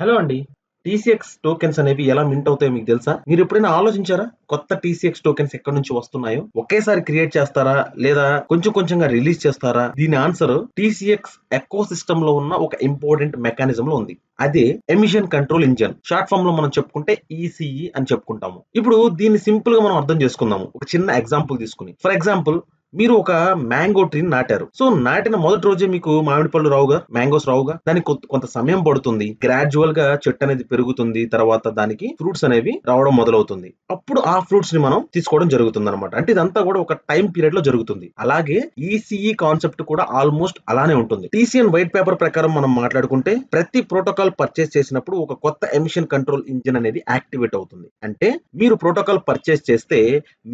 Hello అండి. టీసీఎక్స్ tokens అనేవి ఎలా మింట్ అవుతాయో మీకు తెలుసా? మీరు ఎప్పుడైనా ఆలోచించారా? కొత్త టీసీఎక్స్ టోకెన్స్ ఎక్కడి నుంచి వస్తున్నాయో? ఒకేసారి క్రియేట్ చేస్తారా? లేదా కొంచెం కొంచెంగా రిలీజ్ చేస్తారా? దీని ఆన్సర్ టీసీఎక్స్ ఎకోసిస్టమ్ లో ఉన్న ఒక ఇంపార్టెంట్ మెకానిజం లో ఉంది. అదే emission control engine. Short form లో మనం చెప్పుకుంటే ఈసీఈ అని చెప్పుకుంటాము. ఇప్పుడు దీన్ని సింపుల్ గా మనం అర్థం చేసుకుందాము. ఒక చిన్న ఎగ్జాంపుల్ తీసుకుని. ఫర్ ఎగ్జాంపుల్ మీరు ఒక మ్యాంగో ట్రీని నాటారు. సో నాటిన మొదటి రోజే మీకు మామిడి పళ్ళు రావుగా, మ్యాంగోస్ రావుగా. దానికి కొంత సమయం పడుతుంది. గ్రాడ్యువల్ గా చెట్టు అనేది పెరుగుతుంది. తర్వాత దానికి ఫ్రూట్స్ అనేవి రావడం మొదలవుతుంది. అప్పుడు ఆ ఫ్రూట్స్ ని మనం తీసుకోవడం జరుగుతుంది అనమాట. అంటే ఇదంతా కూడా ఒక టైం పీరియడ్ లో జరుగుతుంది. అలాగే ఈసీఈ కాన్సెప్ట్ కూడా ఆల్మోస్ట్ అలానే ఉంటుంది. టీసీఎన్ వైట్ పేపర్ ప్రకారం మనం మాట్లాడుకుంటే ప్రతి ప్రోటోకాల్ పర్చేస్ చేసినప్పుడు ఒక కొత్త ఎమిషన్ కంట్రోల్ ఇంజిన్ అనేది యాక్టివేట్ అవుతుంది. అంటే మీరు ప్రోటోకాల్ పర్చేస్ చేస్తే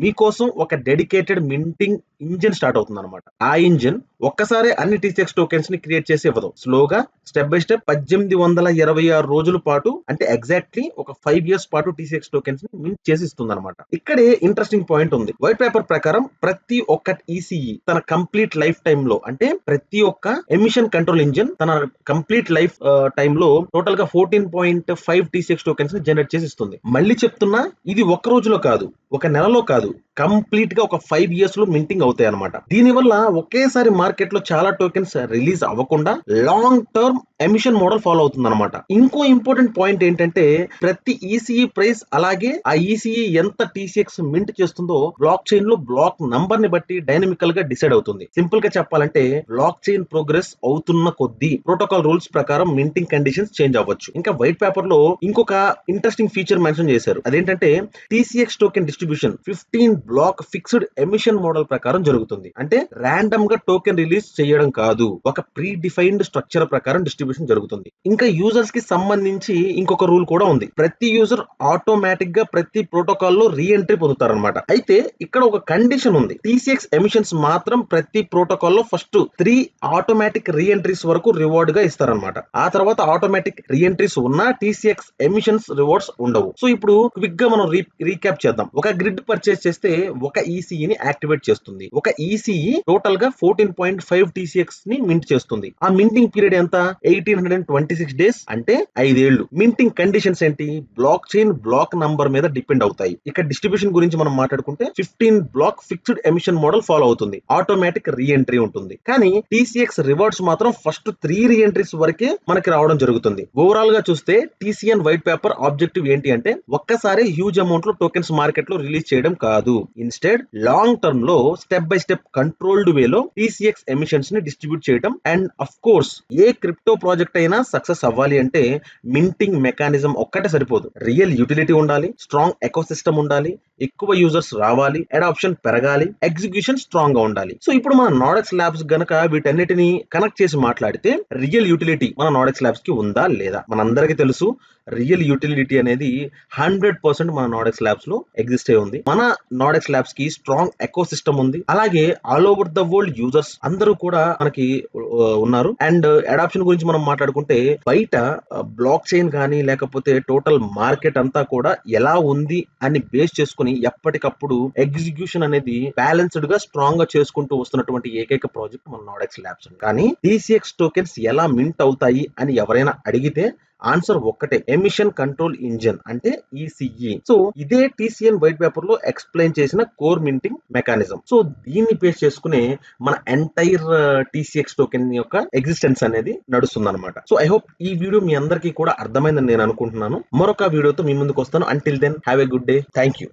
మీకోసం ఒక డెడికేటెడ్ మింటింగ్ ఇంజిన్ స్టార్ట్ అవుతుంది అనమాట. ఆ ఇంజిన్ ఒక్కసారి అన్ని టీసీఎక్స్ టోకెన్స్ ని క్రియేట్ చేసి ఇవ్వదు. స్లోగా స్టెప్ బై స్టెప్ 1826 రోజుల పాటు, అంటే ఎగ్జాక్ట్లీ ఒక 5 ఇయర్స్ పాటు టీసీఎక్స్ టోకెన్స్ ని మింట్ చేసి ఇస్తుంది అనమాట. ఇక్కడే ఇంట్రెస్టింగ్ పాయింట్ ఉంది. వైట్ పేపర్ ప్రకారం ప్రతి ఒక్క ఈసీఈ తన కంప్లీట్ లైఫ్ టైమ్ లో, అంటే ప్రతి ఒక్క ఎమిషన్ కంట్రోల్ ఇంజిన్ తన కంప్లీట్ లైఫ్ టైమ్ లో టోటల్ గా 14.5 టీసీఎక్స్ టోకెన్స్ ని జనరేట్ చేసి ఇస్తుంది. మళ్ళీ చెప్తున్నా, ఇది ఒక్క రోజులో కాదు, ఒక నెలలో కాదు, కంప్లీట్ గా ఒక 5 ఇయర్స్ లో మింటింగ్ అవుతాయి అనమాట. దీనివల్ల ఒకేసారి మార్కెట్ లో చాలా టోకెన్స్ రిలీజ్ అవ్వకుండా long term emission model follow అవుతుంది అనమాట. ఇంకో ఇంపార్టెంట్ పాయింట్ ఏంటంటే ప్రతి ఈసీఈ ప్రైస్, అలాగే ఆ ఈసీఈ ఎంత టీసీఎక్స్ మింట్ చేస్తుందో బ్లాక్ చైన్ లో బ్లాక్ నంబర్ ని బట్టి డైనమికల్ గా డిసైడ్ అవుతుంది. సింపుల్ గా చెప్పాలంటే బ్లాక్ చైన్ ప్రోగ్రెస్ అవుతున్న కొద్దీ ప్రోటోకాల్ రూల్స్ ప్రకారం మింటింగ్ కండిషన్స్ చేంజ్ అవ్వచ్చు. ఇంకా వైట్ పేపర్ లో ఇంకొక ఇంట్రెస్టింగ్ ఫీచర్ మెన్షన్ చేశారు. అదేంటంటే TCX token distribution 15 block fixed emission model ప్రకారం జరుగుతుంది. అంటే ర్యాండమ్ గా టోకెన్ రిలీజ్ చేయడం కాదు, ఒక ప్రీ డిఫైన్డ్ స్ట్రక్చర్ ప్రకారం డిస్ట్రిబ్యూషన్ జరుగుతుంది. ఇంకా యూజర్స్ కి సంబంధించి ఇంకొక రూల్ కూడా ఉంది. ప్రతి యూజర్ ఆటోమేటిక్ గా ప్రతి ప్రోటోకాల్ లో రీ ఎంట్రీ పొందుతారనమాట. అయితే ఇక్కడ ఒక కండిషన్ ఉంది. టీసీఎక్స్ ఎమిషన్స్ మాత్రం ప్రతి ప్రోటోకాల్ లో ఫస్ట్ 3 ఆటోమేటిక్ రీ ఎంట్రీస్ వరకు రివార్డ్ గా ఇస్తారనమాట. ఆ తర్వాత ఆటోమేటిక్ రీ ఎంట్రీస్ ఉన్నా టీసీఎక్స్ ఎమిషన్స్ రివార్డ్స్ ఉండవు. సో ఇప్పుడు క్విక్ గా మనం రీక్యాప్ చేద్దాం. ఒక గ్రిడ్ పర్చేస్ చేస్తే ఒక ఈసీఈని యాక్టివేట్ చేస్తుంది. ఒక ఈసీఈ టోటల్ గా 14.5 టీసీఎక్స్ ని మింట్ చేస్తుంది. ఆ మింటింగ్ పీరియడ్ ఎంత? 1826 డేస్, అంటే 5 ఏళ్లు. మింటింగ్ కండిషన్స్ ఏంటి? బ్లాక్ చైన్ బ్లాక్ నంబర్ మీద డిపెండ్ అవుతాయి. ఇక డిస్ట్రిబ్యూషన్ గురించి మనం మాట్లాడుకుంటే 15 block fixed emission model follow అవుతుంది. ఆటోమేటిక్ రీ ఎంట్రీ ఉంటుంది. కానీ టీసీఎక్స్ రివార్డ్స్ మాత్రం ఫస్ట్ 3 రీ ఎంట్రీస్ వరకే మనకి రావడం జరుగుతుంది. ఓవరాల్ గా చూస్తే టీసీఎన్ వైట్ పేపర్ ఆబ్జెక్టివ్ ఏంటి అంటే ఒక్కసారి హ్యూజ్ అమౌంట్ లో టోకెన్స్ మార్కెట్ లో రిలీజ్ చేయడం కాదు. ఇన్స్టెడ్ లాంగ్ టర్మ్ లో స్టెప్ బై స్టెప్ కంట్రోల్డ్ వేలో టీసీఎక్స్ ఎమిషన్స్ ని డిస్ట్రిబ్యూట్ చేయడం. And of course A crypto project అయినా సక్సెస్ అవ్వాలి అంటే మింటింగ్ మెకానిజం ఒక్కటే సరిపోదు. రియల్ యూటిలిటీ ఉండాలి, స్ట్రాంగ్ ఎకోసిస్టమ్ ఉండాలి, ఎక్కువ యూజర్స్ రావాలి, అడాప్షన్ పెరగాలి, ఎగ్జిక్యూషన్ స్ట్రాంగ్ గా ఉండాలి. సో ఇప్పుడు మన నాడెక్స్ ల్యాబ్స్ గనక వీటన్నిటిని కనెక్ట్ చేసి మాట్లాడితే రియల్ యూటిలిటీ మన నాడెక్స్ ల్యాబ్స్ కి ఉందా లేదా? మనందరికీ తెలుసు, రియల్ యూటిలిటీ అనేది 100% మన నాడెక్స్ ల్యాబ్స్ లో ఎగ్జిస్ట్ అయి ఉంది. మన నాడెక్స్ ల్యాబ్స్ కి స్ట్రాంగ్ ఎకో సిస్టమ్ ఉంది. అలాగే all over the world users అందరూ కూడా మనకి ఉన్నారు. అండ్ అడాప్షన్ గురించి మనం మాట్లాడుకుంటే బయట బ్లాక్ చైన్ కానీ లేకపోతే టోటల్ మార్కెట్ అంతా కూడా ఎలా ఉంది అని బేస్ చేసుకుని ఎప్పటికప్పుడు ఎగ్జిక్యూషన్ అనేది బ్యాలెన్స్డ్ గా స్ట్రాంగ్ గా చేసుకుంటూ వస్తున్నటువంటి ఏకైక ప్రాజెక్ట్ మన నాడెక్స్ ల్యాబ్స్. కానీ టీసీఎక్స్ టోకెన్స్ ఎలా మింట్ అవుతాయి అని ఎవరైనా అడిగితే ఆన్సర్ ఒక్కటే, ఎమిషన్ కంట్రోల్ ఇంజిన్, అంటే ఈసీఈ. సో ఇదే టీసీఎన్ వైట్ పేపర్ లో ఎక్స్ప్లెయిన్ చేసిన కోర్ మింటింగ్ మెకానిజం. సో దీన్ని బేస్ చేసుకునే మన ఎంటైర్ టీసీఎక్స్ టోకెన్ యొక్క ఎగ్జిస్టెన్స్ అనేది నడుస్తుంది అనమాట. సో ఐ హోప్ ఈ వీడియో మీ అందరికీ కూడా అర్థమైందని నేను అనుకుంటున్నాను. మరొక వీడియోతో మీ ముందుకు వస్తాను. Until then have a good day. Thank you.